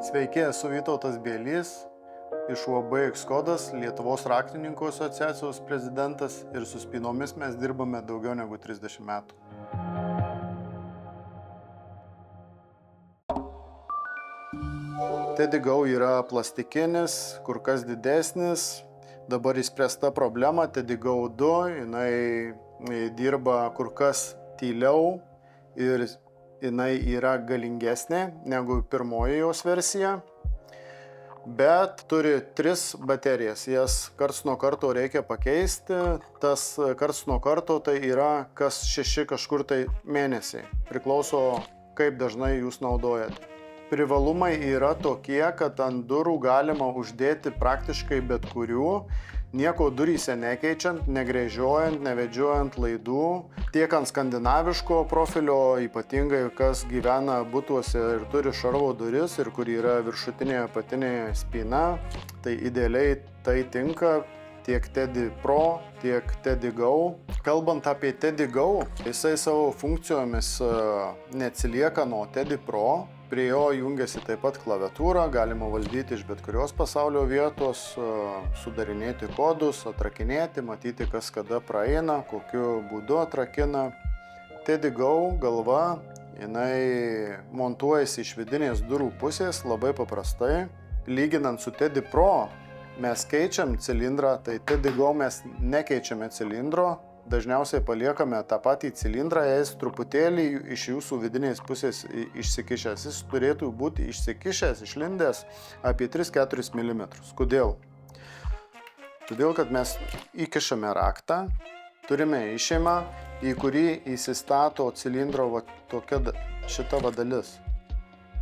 Sveiki, esu Vytautas Bielys, iš UAB X-Kodas, Lietuvos raktininkų asociacijos prezidentas ir su spynomis mes dirbame daugiau negu 30 metų. Teddy Go yra plastikinis, kur kas didesnis. Dabar išspręsta problema Teddy Go 2, jinai dirba kur kas tyliau ir jinai yra galingesnė negu pirmoji jos versija, bet turi 3 baterijas, jas karts nuo karto reikia pakeisti. Tas karts nuo karto tai yra kas 6 kažkur tai mėnesiai, priklauso kaip dažnai jūs naudojate. Privalumai yra tokie, kad ant durų galima uždėti praktiškai bet kurių, nieko duryse nekeičiant, negręžiojant, nevedžiojant laidų. Tiek ant skandinaviško profilio, ypatingai kas gyvena butuose ir turi šarvo duris ir kur yra viršutinė apatinė spyna, tai idealiai tai tinka tiek Teddy Pro, tiek Teddy Go. Kalbant apie Teddy Go, jisai savo funkcijomis neatsilieka nuo Teddy Pro. Prie jo jungiasi taip pat klaviatūra, galima valdyti iš bet kurios pasaulio vietos, sudarinėti kodus, atrakinėti, matyti kas kada praeina, kokiu būdu atrakina. Teddy Go galva, jinai montuojasi iš vidinės durų pusės labai paprastai. Lyginant su Teddy Pro, mes keičiam cilindrą, tai Teddy Go mes nekeičiame cilindro. Dažniausiai paliekame tą patį cilindrą, jis truputėlį iš jūsų vidinės pusės išsikišęs. Jis turėtų būti išsikišęs, išlindęs apie 3-4 mm. Kodėl? Todėl, kad mes įkišame raktą, turime išėmą, į kurį įsistato cilindro šita dalis.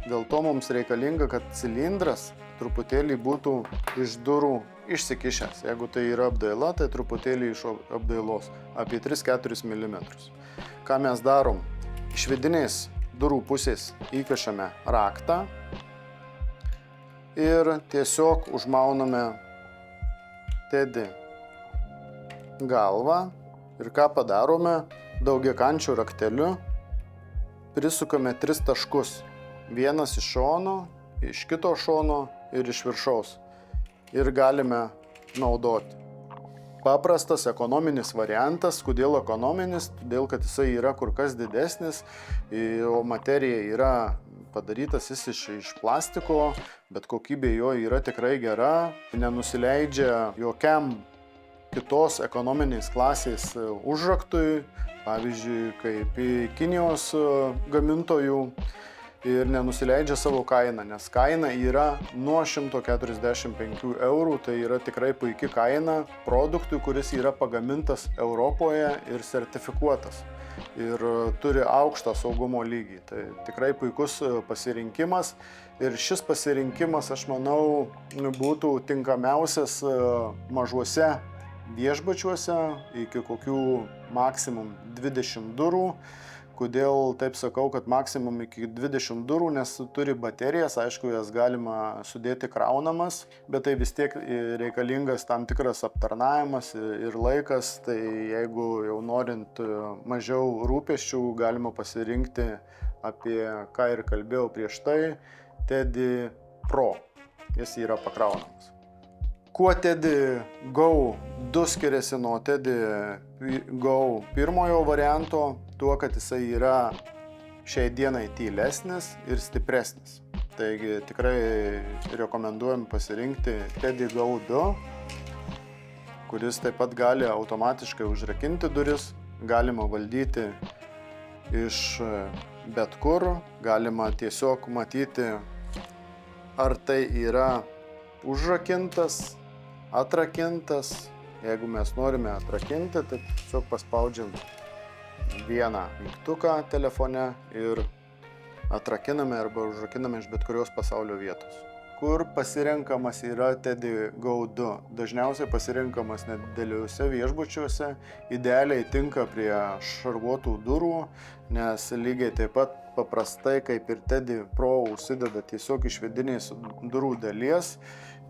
Dėl to mums reikalinga, kad cilindras truputėlį būtų iš durų išsikišęs. Jeigu tai yra apdaila, tai truputėlį iš apdailos, apie 3-4 mm. Ką mes darom? Iš vidinės durų pusės įkišame raktą ir tiesiog užmauname Teddy galvą. Ir ką padarome? Daugiakančiu rakteliu prisukame 3 taškus. Vienas iš šono, iš kito šono ir iš viršaus. Ir galime naudoti. Paprastas ekonominis variantas. Kodėl ekonominis? Todėl, kad jisai yra kur kas didesnis, o materija yra padarytas jis iš plastiko, bet kokybė jo yra tikrai gera. Nenusileidžia jokiam kitos ekonominės klasės užraktui, pavyzdžiui, kaip Kinijos gamintojų. Ir nenusileidžia savo kainą, nes kaina yra nuo 145 €, tai yra tikrai puiki kaina produktui, kuris yra pagamintas Europoje ir sertifikuotas ir turi aukštą saugumo lygį. Tai tikrai puikus pasirinkimas ir šis pasirinkimas, aš manau, būtų tinkamiausias mažuose viešbučiuose iki kokių maksimum 20 durų. Kodėl taip sakau, kad maksimum iki 20 durų, nes turi baterijas, aišku, jas galima sudėti kraunamas, bet tai vis tiek reikalingas tam tikras aptarnavimas ir laikas, tai jeigu jau norint mažiau rūpesčių, galima pasirinkti apie ką ir kalbėjau prieš tai, Teddy Pro, jis yra pakraunamas. Kuo Teddy Go 2 skiriasi nuo Teddy Go pirmojo varianto? Tuo, kad jisai yra šiai dienai tylesnis ir stipresnis. Taigi tikrai rekomenduojam pasirinkti Teddy Go 2, kuris taip pat gali automatiškai užrakinti duris, galima valdyti iš bet kur, galima tiesiog matyti, ar tai yra užrakintas, atrakintas. Jeigu mes norime atrakinti, tai tiesiog paspaudžiam vieną mygtuką telefone ir atrakiname arba užrakiname iš bet kurios pasaulio vietos. Kur pasirenkamas yra Teddy Go 2? Dažniausiai pasirenkamas nedideliuose viešbučiuose, idealiai tinka prie šarvuotų durų, nes lygiai taip pat paprastai kaip ir Teddy Pro užsideda tiesiog iš vidinės durų dalies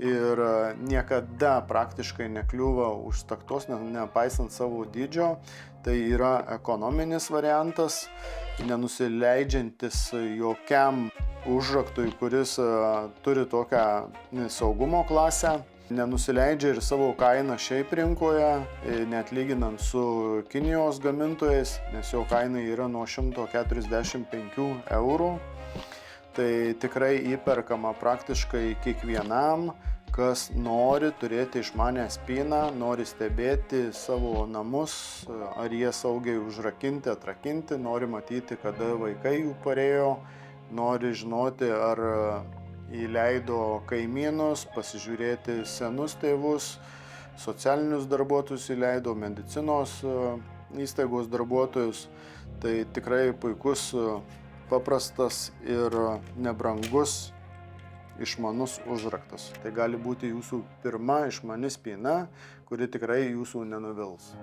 ir niekada praktiškai nekliūva už staktos, nepaisant savo dydžio. Tai yra ekonominis variantas, nenusileidžiantis jokiam užraktui, kuris turi tokią saugumo klasę. Nenusileidžia ir savo kainą šiaip rinkoje, net lyginant su Kinijos gamintojais, nes jo kaina yra nuo 145 eurų. Tai tikrai įperkama praktiškai kiekvienam, kas nori turėti išmanę spyną, nori stebėti savo namus, ar jie saugiai užrakinti, atrakinti, nori matyti, kada vaikai jų parėjo, nori žinoti, ar įleido kaimynus, pasižiūrėti senus tėvus, socialinius darbuotojus įleido, medicinos įstaigos darbuotojus. Tai tikrai puikus, paprastas ir nebrangus išmanus užraktas. Tai gali būti jūsų pirma išmani spyna, kuri tikrai jūsų nenuvils.